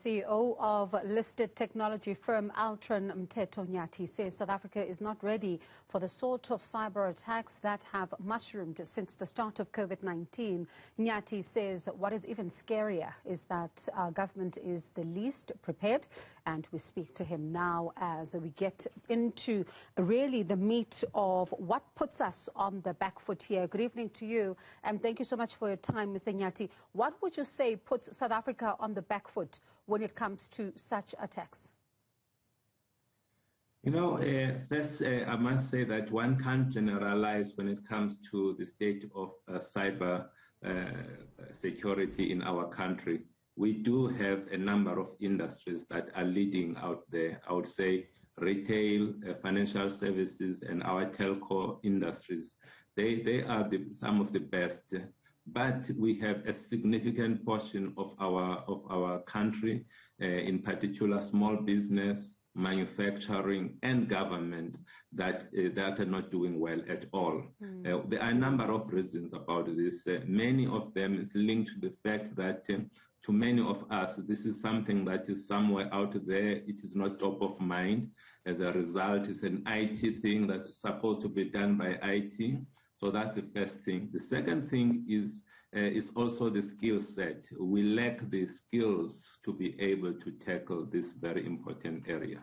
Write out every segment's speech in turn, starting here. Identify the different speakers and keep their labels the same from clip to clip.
Speaker 1: CEO of listed technology firm Altron, Mteto Nyati, says South Africa is not ready for the sort of cyber attacks that have mushroomed since the start of Covid-19. Nyati says what is even scarier is that our government is the least prepared, and we speak to him now as we get into really the meat of what puts us on the back foot here. Good evening to you, and thank you so much for your time, Mr. Nyati. What would you say puts South Africa on the back foot when it comes to such attacks?
Speaker 2: You know, first, I must say that one can't generalize when it comes to the state of cyber security in our country. We do have a number of industries that are leading out there. I would say retail, financial services, and our telco industries. They are some of the best. But we have a significant portion of our country, in particular small business, manufacturing, and government that are not doing well at all. There are a number of reasons about this. Many of them is linked to the fact that to many of us, this is something that is somewhere out there. It is not top of mind. As a result, it's an IT thing that's supposed to be done by IT. So that's the first thing. The second thing is also the skill set. We lack the skills to be able to tackle this very important area.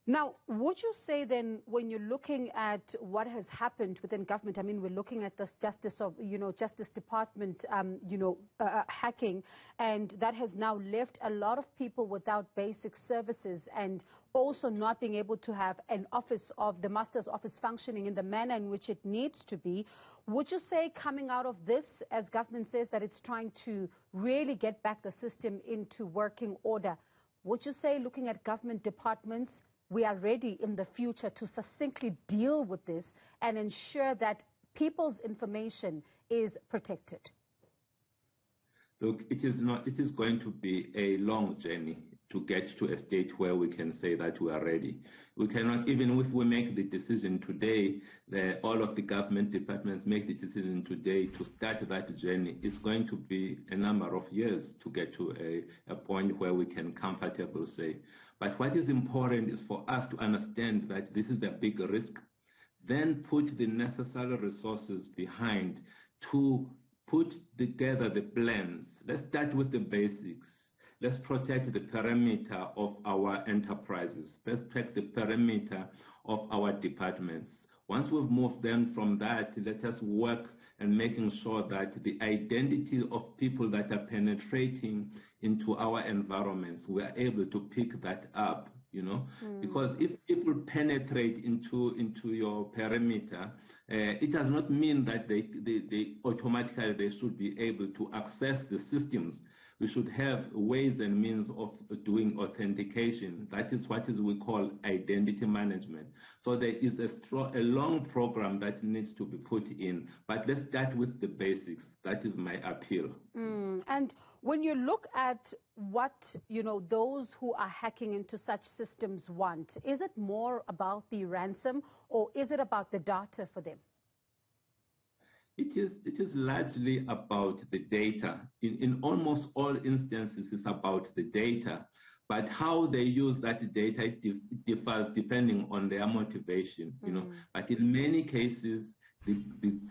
Speaker 1: Now, would you say then, when you're looking at what has happened within government, I mean, we're looking at this Justice Department, hacking, and that has now left a lot of people without basic services and also not being able to have an office of the master's office functioning in the manner in which it needs to be. Would you say coming out of this, as government says that it's trying to really get back the system into working order, would you say, looking at government departments, we are ready in the future to succinctly deal with this and ensure that people's information is protected?
Speaker 2: Look, it is going to be a long journey to get to a state where we can say that we are ready. We cannot, even if we make the decision today, all of the government departments make the decision today to start that journey. It's going to be a number of years to get to a point where we can comfortably say. But what is important is for us to understand that this is a big risk, then put the necessary resources behind to put together the plans. Let's start with the basics. Let's protect the perimeter of our enterprises. Let's protect the perimeter of our departments. Once we've moved them from that, let us work and making sure that the identity of people that are penetrating into our environments, we are able to pick that up, you know, because if people penetrate into your perimeter, it does not mean that they automatically they should be able to access the systems. We should have ways and means of doing authentication. That is what we call identity management. So there is a long program that needs to be put in. But let's start with the basics. That is my appeal.
Speaker 1: And when you look at what, those who are hacking into such systems want, is it more about the ransom or is it about the data for them?
Speaker 2: It is largely about the data. In almost all instances, it's about the data. But how they use that data differs depending on their motivation, But in many cases, the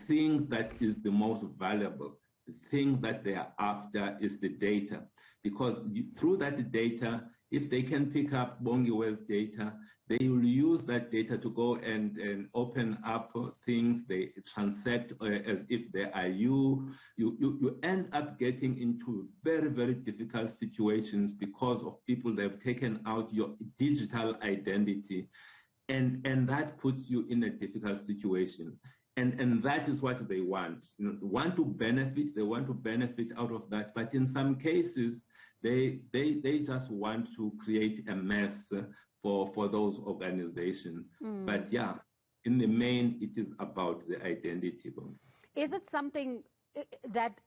Speaker 2: thing that is the most valuable, the thing that they are after is the data. Because through that data, if they can pick up Bongiwe's data, they will use that data to go and open up things. They transact as if they are you. You end up getting into very, very difficult situations because of people that have taken out your digital identity. And that puts you in a difficult situation. And that is what they want. They want to benefit out of that. But in some cases, they just want to create a mess for those organizations. But yeah, in the main, it is about the identity.
Speaker 1: Is it something that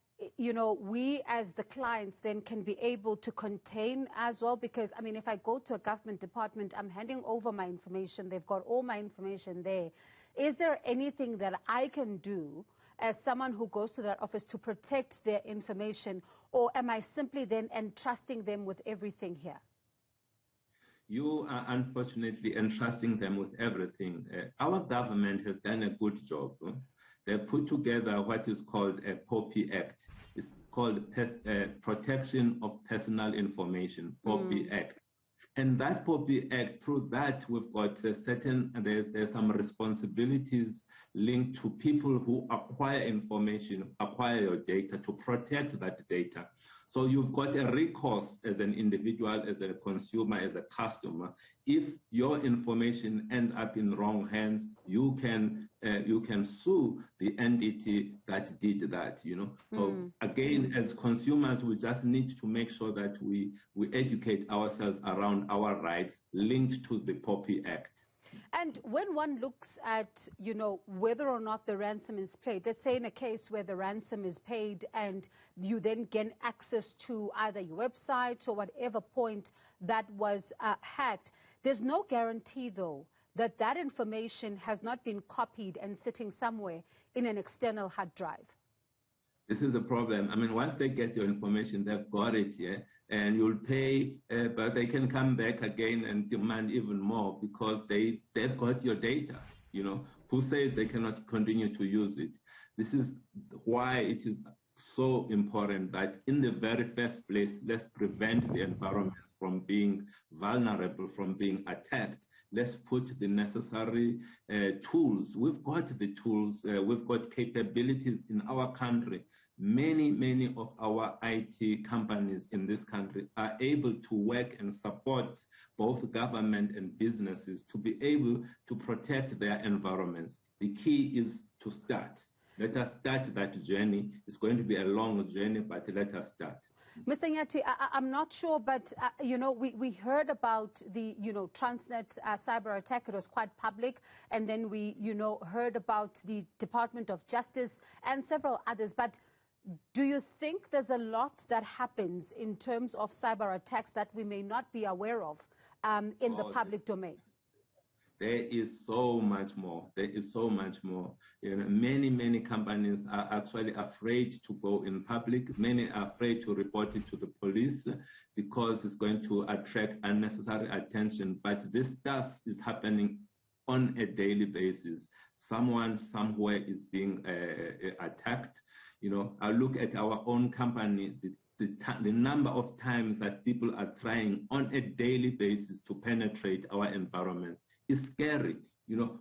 Speaker 1: we as the clients then can be able to contain as well? Because, I mean, if I go to a government department, I'm handing over my information. They've got all my information there. Is there anything that I can do as someone who goes to that office to protect their information, or am I simply then entrusting them with everything here?
Speaker 2: You are unfortunately entrusting them with everything. Our government has done a good job. They put together what is called a POPI Act. It's called Protection of Personal Information, POPI Act. And that POPI Act, through that, we've got there's some responsibilities linked to people who acquire information, acquire your data, to protect that data. So you've got a recourse as an individual, as a consumer, as a customer. If your information ends up in wrong hands, you can sue the entity that did that, So again, as consumers, we just need to make sure that we educate ourselves around our rights linked to the POPI Act.
Speaker 1: And when one looks at, whether or not the ransom is paid, let's say in a case where the ransom is paid and you then gain access to either your website or whatever point that was hacked, there's no guarantee, though, that that information has not been copied and sitting somewhere in an external hard drive.
Speaker 2: This is the problem. I mean, once they get your information, they've got it, yeah, and you'll pay, but they can come back again and demand even more because they've got your data, Who says they cannot continue to use it? This is why it is so important that in the very first place, let's prevent the environment from being vulnerable, from being attacked. Let's put the necessary tools. We've got the tools. We've got capabilities in our country. Many of our IT companies in this country are able to work and support both government and businesses to be able to protect their environments. The key is to start. Let us start that journey. It's going to be a long journey, but let us start.
Speaker 1: Mr. Nyati, I'm not sure, but, we heard about the, Transnet cyber attack. It was quite public. And then we, heard about the Department of Justice and several others. But do you think there's a lot that happens in terms of cyber attacks that we may not be aware of in the public domain?
Speaker 2: There is so much more. There is so much more. Many companies are actually afraid to go in public. Many are afraid to report it to the police because it's going to attract unnecessary attention. But this stuff is happening on a daily basis. Someone somewhere is being attacked. I look at our own company, the number of times that people are trying on a daily basis to penetrate our environments is scary.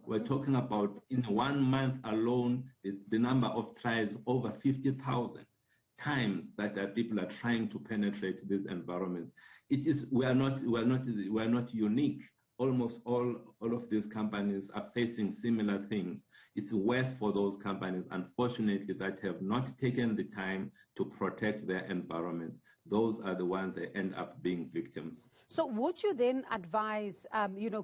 Speaker 2: We're talking about in 1 month alone, the number of tries over 50,000 times that people are trying to penetrate these environments. We are not unique. Almost all of these companies are facing similar things. It's worse for those companies, unfortunately, that have not taken the time to protect their environments. Those are the ones that end up being victims.
Speaker 1: So would you then advise,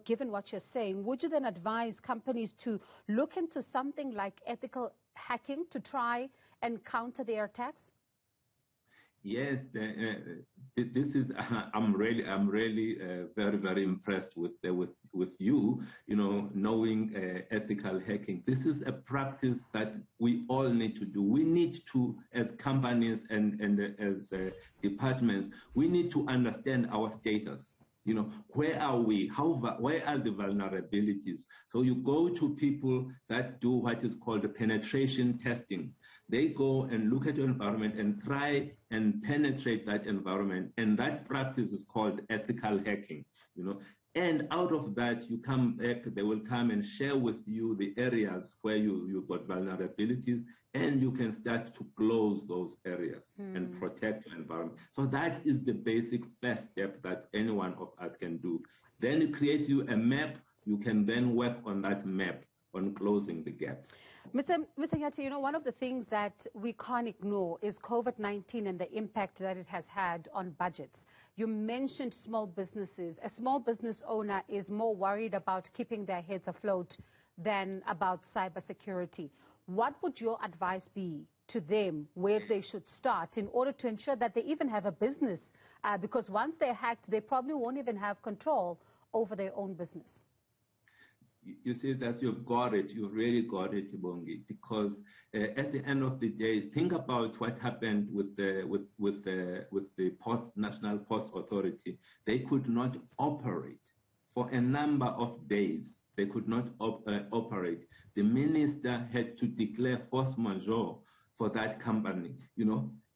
Speaker 1: given what you're saying, would you then advise companies to look into something like ethical hacking to try and counter their attacks?
Speaker 2: Yes, this is. I'm really very impressed with you. Knowing ethical hacking. This is a practice that we all need to do. We need to, as companies and as departments, we need to understand our status. Where are we? Where are the vulnerabilities? So you go to people that do what is called penetration testing. They go and look at your environment and try and penetrate that environment. And that practice is called ethical hacking, And out of that, you come back, they will come and share with you the areas where you've got vulnerabilities, and you can start to close those areas and protect your environment. So that is the basic first step that any one of us can do. Then it creates you a map. You can then work on that map on closing the gaps.
Speaker 1: Mr. Nyati, one of the things that we can't ignore is COVID-19 and the impact that it has had on budgets. You mentioned small businesses. A small business owner is more worried about keeping their heads afloat than about cybersecurity. What would your advice be to them where they should start in order to ensure that they even have a business? Because once they're hacked, they probably won't even have control over their own business.
Speaker 2: you see that you've got it. You've really got it, Bongi, because at the end of the day, think about what happened with the National Ports Authority. They could not operate for a number of days. They could not operate. The minister had to declare force majeure for that company,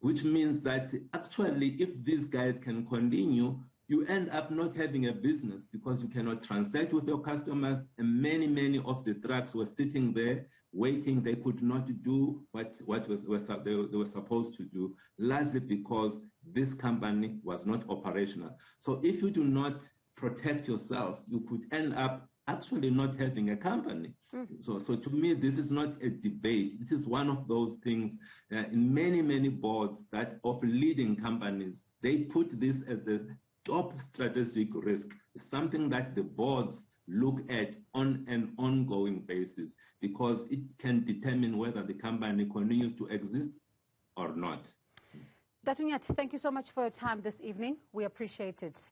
Speaker 2: which means that actually, if these guys can continue, you end up not having a business because you cannot transact with your customers, and many of the trucks were sitting there waiting. They could not do what they were supposed to do, largely because this company was not operational. So if you do not protect yourself, you could end up actually not having a company. So to me, this is not a debate. It is one of those things in many boards that of leading companies, they put this as a top strategic risk. It's something that the boards look at on an ongoing basis because it can determine whether the company continues to exist or not.
Speaker 1: Mteto Nyati, thank you so much for your time this evening. We appreciate it.